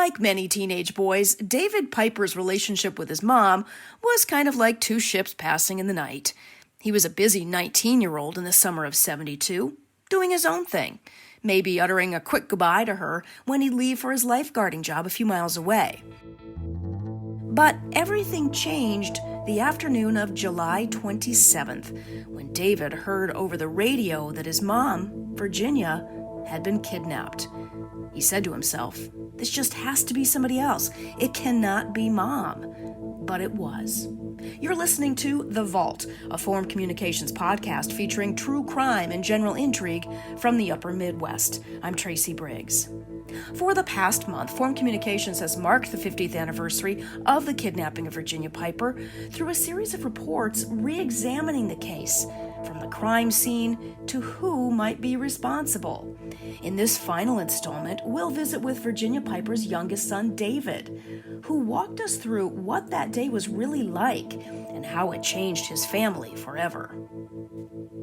Like many teenage boys, David Piper's relationship with his mom was kind of like two ships passing in the night. He was a busy 19-year-old in the summer of '72, doing his own thing, maybe uttering a quick goodbye to her when he'd leave for his lifeguarding job a few miles away. But everything changed the afternoon of July 27th, when David heard over the radio that his mom, Virginia, had been kidnapped. He said to himself, "This just has to be somebody else. It cannot be Mom." But it was. You're listening to The Vault, a Forum Communications podcast featuring true crime and general intrigue from the upper Midwest. I'm Tracy Briggs. For the past month, Forum Communications has marked the 50th anniversary of the kidnapping of Virginia Piper through a series of reports re-examining the case, from the crime scene to who might be responsible. In this final installment, we'll visit with Virginia Piper's youngest son, David, who walked us through what that day was really like and how it changed his family forever.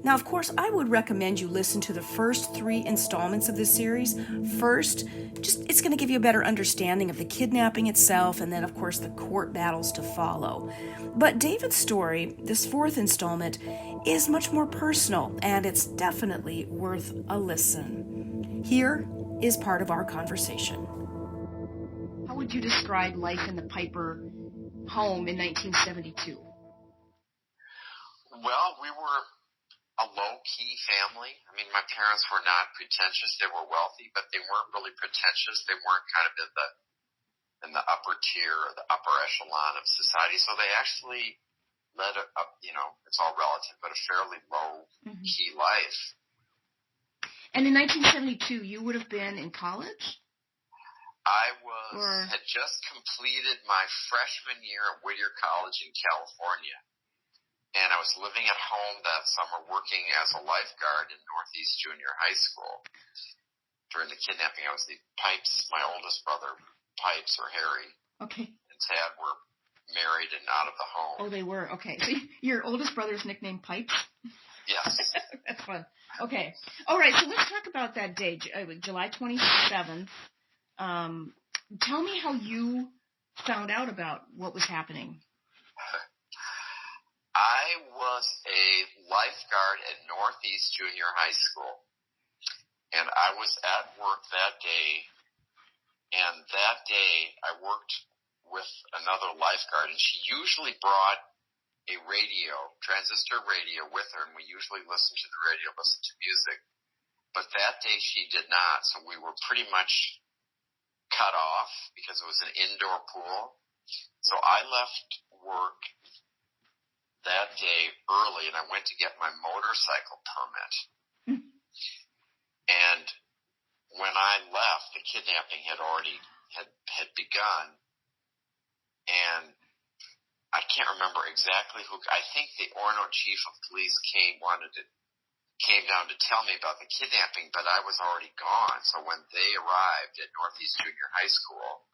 Now, of course, I would recommend you listen to the first 3 installments of this series. First, it's going to give you a better understanding of the kidnapping itself, and then, of course, the court battles to follow. But David's story, this 4th installment, is much more personal, and it's definitely worth a listen. Here is part of our conversation. How would you describe life in the Piper home in 1972? Well, we were a low-key family. I mean, my parents were not pretentious. They were wealthy, but they weren't really pretentious. They weren't kind of in the upper tier or the upper echelon of society. So they actually led it's all relative, but a fairly low-key life. And in 1972, you would have been in college? I had just completed my freshman year at Whittier College in California. And I was living at home that summer working as a lifeguard in Northeast Junior High School. During the kidnapping, I was the Pipes, my oldest brother, Pipes or Harry. Okay. And Tad were married and out of the home. Oh, they were. Okay. So your oldest brother's nicknamed Pipes? Yes. That's fun. Okay. All right. So let's talk about that day, July 27th. Tell me how you found out about what was happening. I was a lifeguard at Northeast Junior High School, and I was at work that day, and that day I worked with another lifeguard, and she usually brought a transistor radio with her, and we usually listen to the radio, listen to music, but that day she did not, so we were pretty much cut off because it was an indoor pool. So I left work that day early, and I went to get my motorcycle permit. And when I left, the kidnapping had already had begun, and I can't remember exactly who. I think the Orono chief of police came down to tell me about the kidnapping, but I was already gone. So when they arrived at Northeast Junior High School,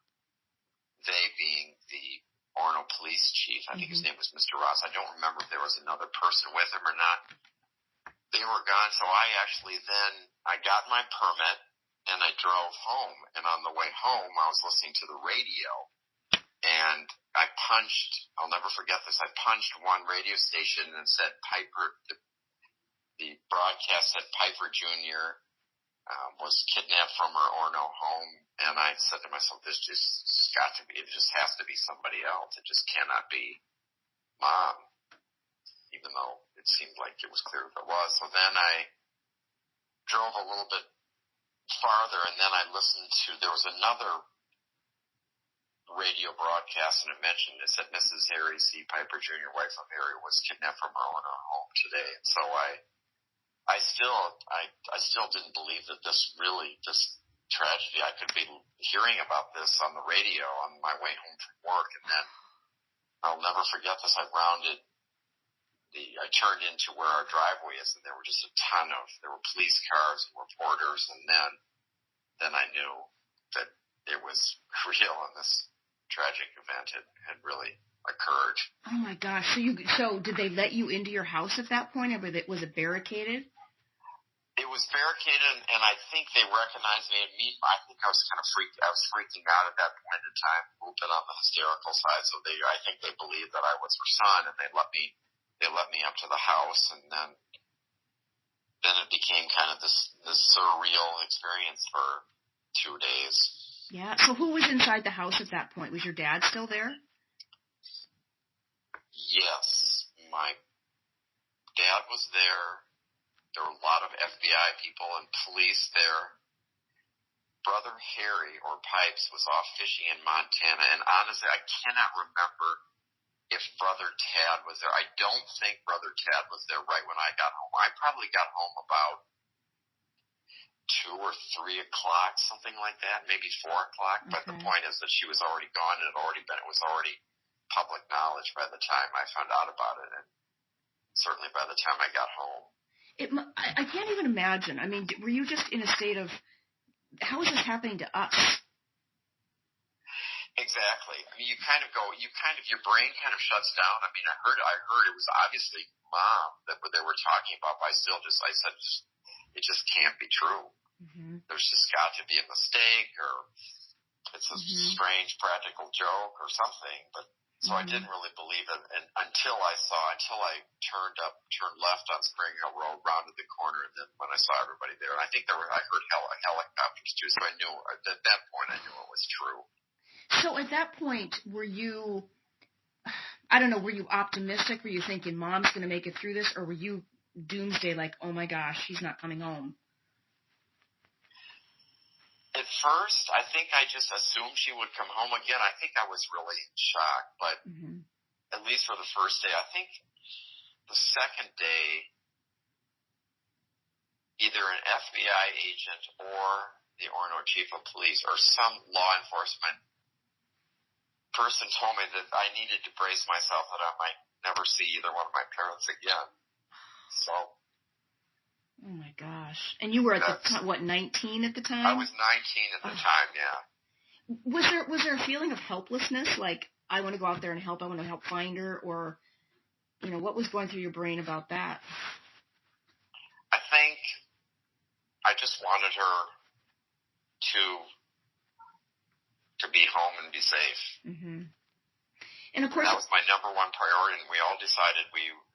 they being the Orono police chief, I think his name was Mr. Ross. I don't remember if there was another person with him or not. They were gone, so I got my permit and I drove home. And on the way home, I was listening to the radio, and I'll never forget this, I punched one radio station and said Piper, the broadcast said Piper Jr. Was kidnapped from her Orono home, and I said to myself, it just has to be somebody else. It just cannot be Mom, even though it seemed like it was clear that it was. So then I drove a little bit farther, and then I listened to, there was another radio broadcast, and it said Mrs. Harry C. Piper Jr., wife of Harry, was kidnapped from her Orono home today. And so I still didn't believe that this tragedy, I could be hearing about this on the radio on my way home from work. And then I'll never forget this. I turned into where our driveway is, and there were just there were police cars and reporters. And then I knew that it was real, and this tragic event had really occurred. Oh my gosh. So did they let you into your house at that point, or was it barricaded? It was barricaded, and I think they recognized me. And I think I was kind of freaking out at that point in time, a little bit on the hysterical side. So I think they believed that I was her son, and they let me up to the house, and then it became kind of this surreal experience for 2 days. Yeah. So who was inside the house at that point? Was your dad still there? Yes, my dad was there. There were a lot of FBI people and police there. Brother Harry, or Pipes, was off fishing in Montana, and honestly, I cannot remember if Brother Tad was there. I don't think Brother Tad was there right when I got home. I probably got home about 2 or 3 o'clock, something like that, maybe 4 o'clock. But the point is that she was already gone, and it was already public knowledge by the time I found out about it, and certainly by the time I got home. I can't even imagine. I mean, were you just in a state of, how is this happening to us? Exactly. I mean, your brain kind of shuts down. I mean, I heard it was obviously Mom that they were talking about, but I said, it just can't be true. Mm-hmm. There's just got to be a mistake, or it's a strange practical joke or something, but so I didn't really believe it until I turned left on Spring Hill Road, rounded the corner, and then when I saw everybody there, and I think I heard helicopters too, so I knew, at that point, I knew it was true. So at that point, were you, I don't know, were you optimistic? Were you thinking Mom's going to make it through this, or were you doomsday, like, oh my gosh, she's not coming home? At first, I think I just assumed she would come home again. I think I was really shocked, but at least for the first day. I think the second day, either an FBI agent or the Orono chief of police or some law enforcement person told me that I needed to brace myself that I might never see either one of my parents again. So... Oh, my gosh. And you were at the time, 19 at the time? I was 19 at the time, yeah. Was there a feeling of helplessness, like, I want to go out there and help, I want to help find her, or, what was going through your brain about that? I think I just wanted her to be home and be safe. Mm-hmm. And, of course... And that was my number one priority, and we all decided,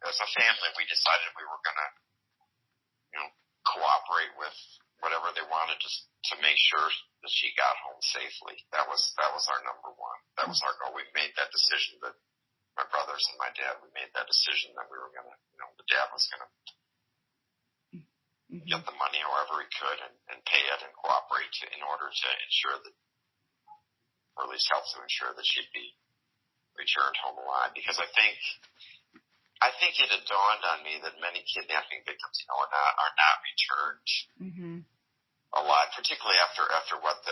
as a family, we decided we were going to cooperate with whatever they wanted just to make sure that she got home safely. That was our number one. That was our goal. We made that decision, that my brothers and my dad, we made that decision that we were going to, the dad was going to get the money however he could and pay it and cooperate in order to ensure that, or at least help to ensure that she'd be returned home alive. Because I think it had dawned on me that many kidnapping victims, are not returned alive, particularly after what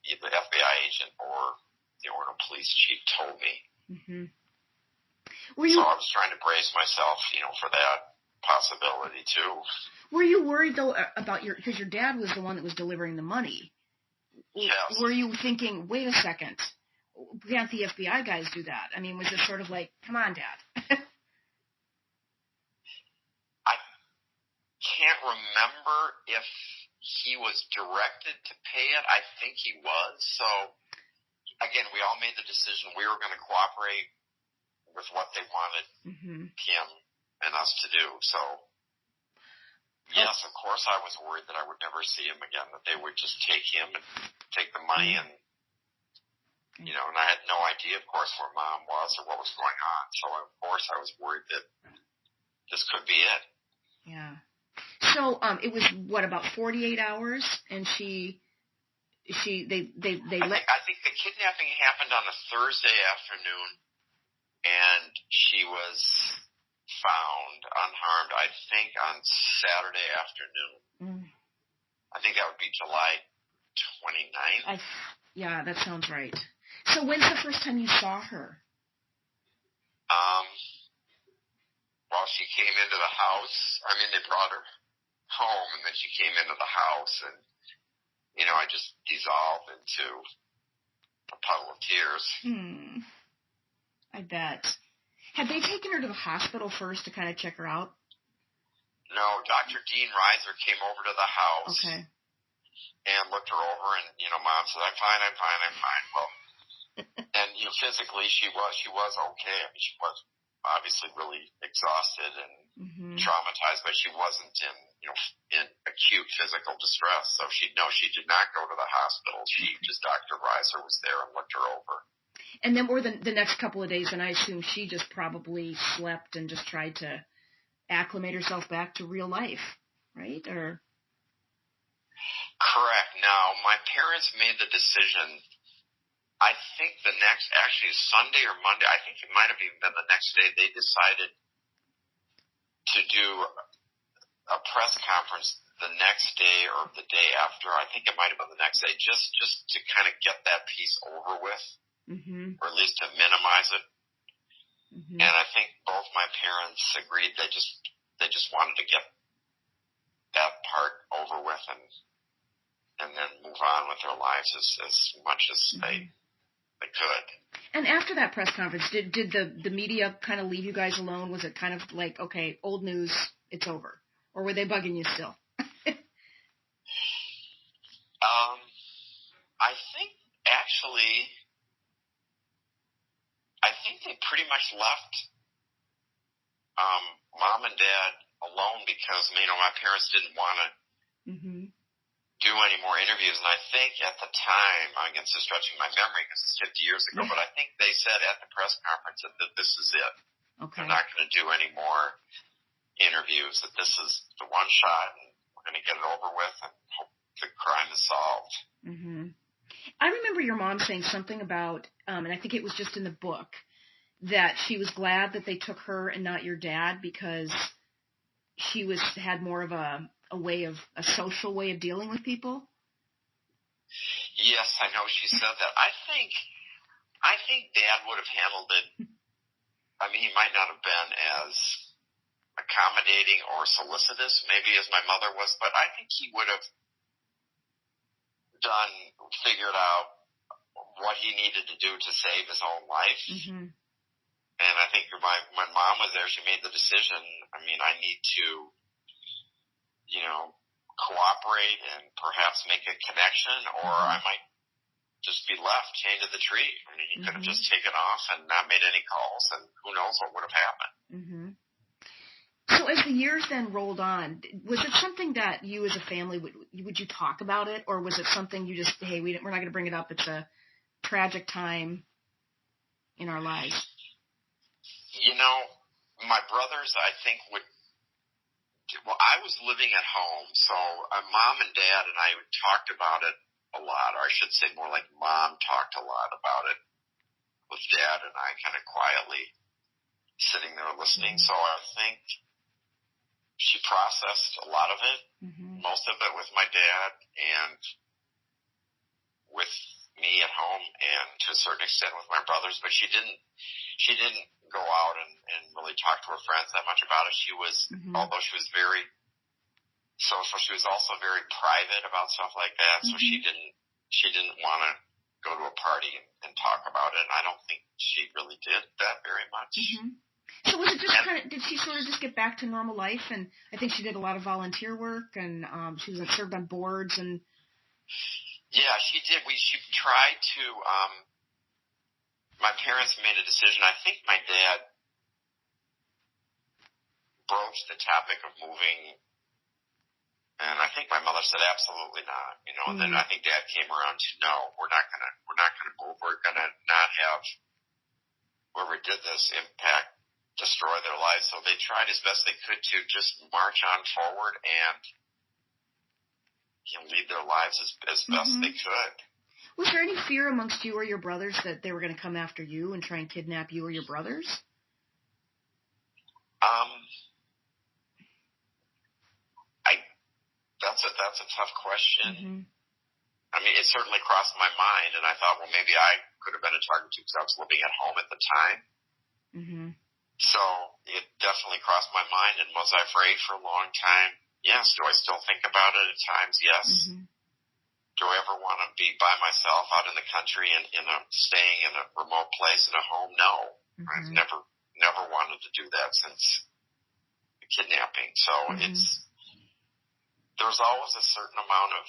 either the FBI agent or the Orono police chief told me. Mm-hmm. So I was trying to brace myself, for that possibility too. Were you worried though about because your dad was the one that was delivering the money? Yes. Were you thinking, wait a second, can't the FBI guys do that? I mean, was it sort of like, come on, Dad? I can't remember if he was directed to pay it. I think he was. So, again, we all made the decision we were going to cooperate with what they wanted him and us to do. So, yes, of course I was worried that I would never see him again, that they would just take him and take the money and, and I had no idea, of course, where Mom was or what was going on. So, of course, I was worried that this could be it. Yeah. So it was about 48 hours, and they let. I think the kidnapping happened on a Thursday afternoon, and she was found unharmed, I think, on Saturday afternoon. I think that would be July 29th. Yeah, that sounds right. So when's the first time you saw her? Well, she came into the house. I mean, they brought her home, and then she came into the house, and, I just dissolved into a puddle of tears. I bet. Had they taken her to the hospital first to kind of check her out? No, Dr. Dean Reiser came over to the house. Okay. And looked her over, and Mom said, "I'm fine. Well, and physically she was okay. I mean, she was obviously really exhausted and traumatized, but she wasn't in acute physical distress. So she did not go to the hospital. Dr. Reiser was there and looked her over. And then, or the next couple of days, and I assume she just probably slept and just tried to acclimate herself back to real life, right? Or correct. Now, my parents made the decision, I think actually Sunday or Monday, I think it might have even been the next day, they decided to do a press conference the next day or the day after. I think it might have been the next day, just to kind of get that piece over with, or at least to minimize it. And I think both my parents agreed they just wanted to get that part over with and then move on with their lives as much as they could. And after that press conference, did the media kind of leave you guys alone? Was it kind of like, okay, old news, it's over? Or were they bugging you still? I think they pretty much left Mom and Dad alone because, my parents didn't want to do any more interviews. And I think at the time, I'm still stretching my memory because it's 50 years ago, but I think they said at the press conference that this is it. Okay. They're not going to do any more interviews, that this is the one shot and we're going to get it over with and hope the crime is solved. I remember your mom saying something about, and I think it was just in the book, that she was glad that they took her and not your dad because she had more of a social way of dealing with people. Yes, I know she said that. I think Dad would have handled it. I mean, he might not have been as accommodating or solicitous maybe as my mother was, but I think he would have figured out what he needed to do to save his own life. And I think when Mom was there, she made the decision, I need to, cooperate and perhaps make a connection, or I might just be left chained to the tree. I mean, he could have just taken off and not made any calls, and who knows what would have happened. So as the years then rolled on, was it something that you as a family, would you talk about it, or was it something you just, hey, we're not going to bring it up, it's a tragic time in our lives? My brothers, I think, I was living at home, so Mom and Dad and I talked about it a lot, or I should say more like Mom talked a lot about it with Dad and I kind of quietly sitting there listening. So I think she processed a lot of it, most of it with my dad and with me at home and to a certain extent with my brothers, but she didn't go out and really talk to her friends that much about it. She was, although she was very social, she was also very private about stuff like that. So she didn't want to go to a party and talk about it. And I don't think she really did that very much. So was it just did she sort of just get back to normal life? And I think she did a lot of volunteer work, and she was served on boards and. Yeah, she did. She tried to. My parents made a decision. I think my dad broached the topic of moving, and I think my mother said absolutely not. And then I think Dad came around to no, we're not gonna move. We're gonna not have whoever did this destroy their lives. So they tried as best they could to just march on forward and lead their lives as best they could. Was there any fear amongst you or your brothers that they were going to come after you and try and kidnap you or your brothers? That's a tough question. I mean, it certainly crossed my mind, and I thought, well, maybe I could have been a target too because I was living at home at the time. So it definitely crossed my mind, and was I afraid for a long time? Yes. Do I still think about it at times? Yes. Do I ever want to be by myself out in the country and staying in a remote place in a home? No. I've never wanted to do that since kidnapping. So there's always a certain amount of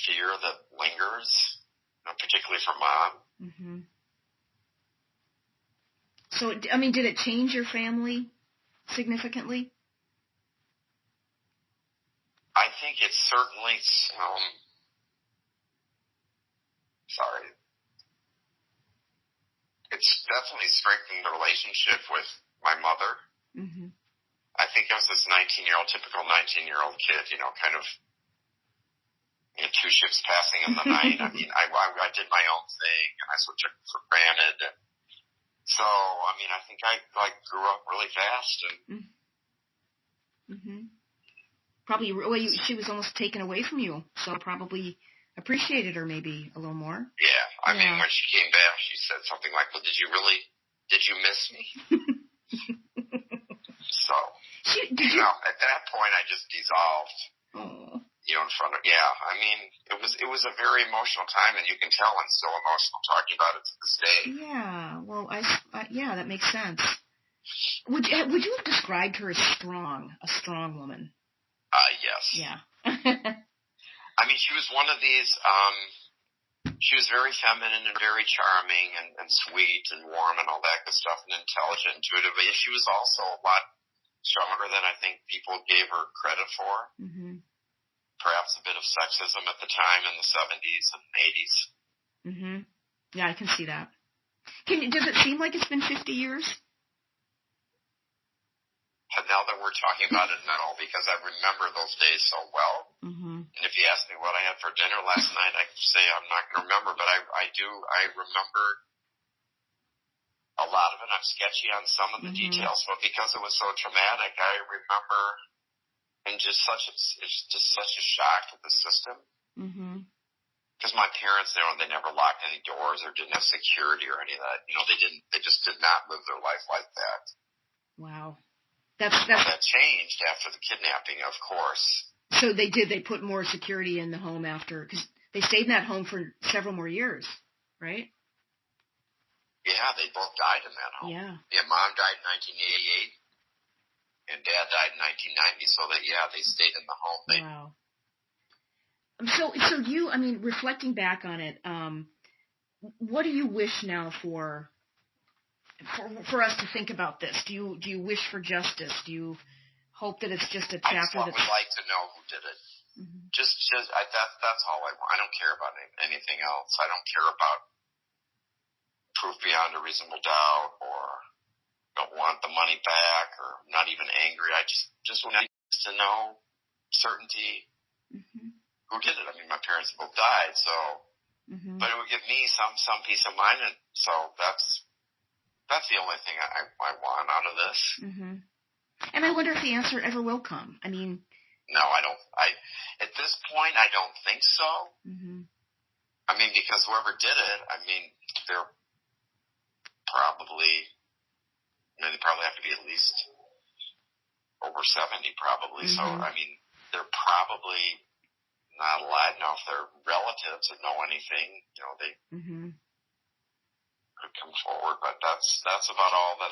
fear that lingers, particularly for Mom. Mm-hmm. So, I mean, did it change your family significantly? I think it certainly, it's definitely strengthened the relationship with my mother. Mm-hmm. I think I was this typical 19-year-old kid, kind of, two ships passing in the night. I mean, I did my own thing, and I sort of took it for granted. And so, I mean, I think I grew up really fast. And mm-hmm. Probably, she was almost taken away from you, so probably appreciated her maybe a little more. Yeah, I mean, when she came back, she said something like, "Well, did you miss me?" So, at that point, I just dissolved. Oh. In front of, I mean, it was a very emotional time, and you can tell I'm still emotional talking about it to this day. Yeah, well, that makes sense. Would you have described her as a strong woman? Yes. Yeah. I mean, she was one of these, she was very feminine and very charming and sweet and warm and all that good stuff and intelligent, intuitive, but she was also a lot stronger than I think people gave her credit for. Mm-hmm. Perhaps a bit of sexism at the time in the 70s and 80s. Mm-hmm. Yeah, I can see that. Does it seem like it's been 50 years? And now that we're talking about it, no, because I remember those days so well. Mm-hmm. And if you ask me what I had for dinner last night, I could say I'm not going to remember, but I remember a lot of it. I'm sketchy on some of the details, but because it was so traumatic, I remember it's just such a shock to the system. Mm-hmm. Because my parents, they never locked any doors or didn't have security or any of that. They just did not live their life like that. Wow. That changed after the kidnapping, of course. So they did. They put more security in the home after, because they stayed in that home for several more years, right? Yeah, they both died in that home. Yeah. Mom died in 1988, and Dad died in 1990. So they stayed in the home. Wow. So you, I mean, reflecting back on it, what do you wish now for us to think about this? Do you wish for justice? Do you hope that it's just a chapter? I would like to know who did it. Mm-hmm. That's all I want. I don't care about anything else. I don't care about proof beyond a reasonable doubt, or don't want the money back, or not even angry. I just want to know certainty. Mm-hmm. Who did it? I mean, my parents both died, so. Mm-hmm. But it would give me some peace of mind, and so that's the only thing I want out of this. Mm-hmm. And I wonder if the answer ever will come. I mean, no, I don't. At this point, I don't think so. Mm-hmm. I mean, because whoever did it, I mean, they're probably, they probably have to be at least over 70, probably. Mm-hmm. So, I mean, they're probably not alive now. If their relatives or know anything, they could come forward. But that's about all that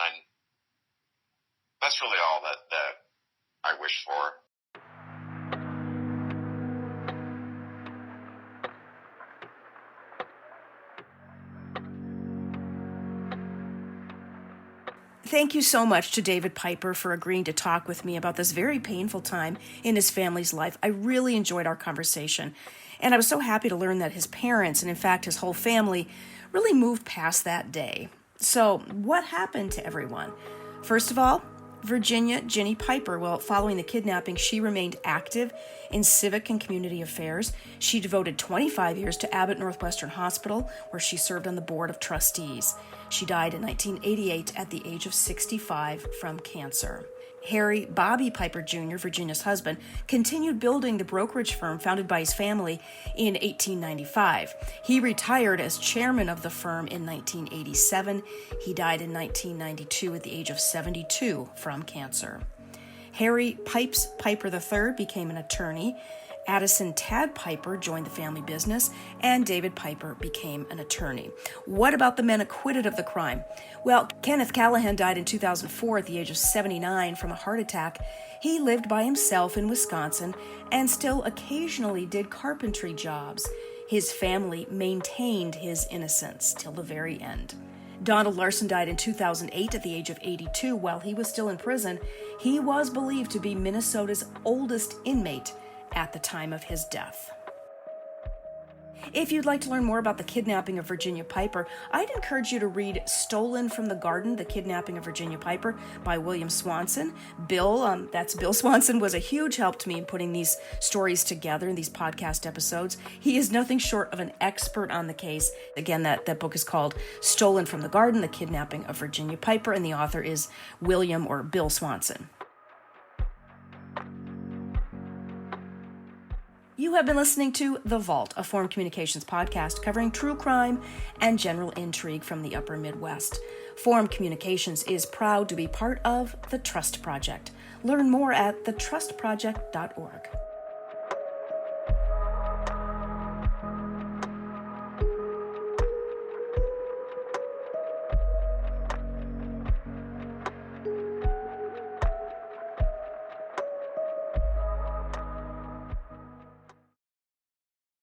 that's really all that I wish for. Thank you so much to David Piper for agreeing to talk with me about this very painful time in his family's life. I really enjoyed our conversation, and I was so happy to learn that his parents, and in fact his whole family, really moved past that day. So, what happened to everyone? First of all, Virginia Ginny Piper. Well, following the kidnapping, she remained active in civic and community affairs. She devoted 25 years to Abbott Northwestern Hospital, where she served on the board of trustees. She died in 1988 at the age of 65 from cancer. Harry Bobby Piper Jr., Virginia's husband, continued building the brokerage firm founded by his family in 1895. He retired as chairman of the firm in 1987. He died in 1992 at the age of 72 from cancer. Harry Pipes Piper III became an attorney Addison Tad Piper joined the family business, and David Piper became an attorney. What about the men acquitted of the crime? Well, Kenneth Callahan died in 2004 at the age of 79 from a heart attack. He lived by himself in Wisconsin and still occasionally did carpentry jobs. His family maintained his innocence till the very end. Donald Larson died in 2008 at the age of 82 while he was still in prison. He was believed to be Minnesota's oldest inmate at the time of his death. If you'd like to learn more about the kidnapping of Virginia Piper, I'd encourage you to read Stolen from the Garden, The Kidnapping of Virginia Piper by William Swanson. Bill Swanson, was a huge help to me in putting these stories together in these podcast episodes. He is nothing short of an expert on the case. Again, that book is called Stolen from the Garden, The Kidnapping of Virginia Piper, and the author is Bill Swanson. You have been listening to The Vault, a Forum Communications podcast covering true crime and general intrigue from the upper Midwest. Forum Communications is proud to be part of the Trust Project. Learn more at thetrustproject.org.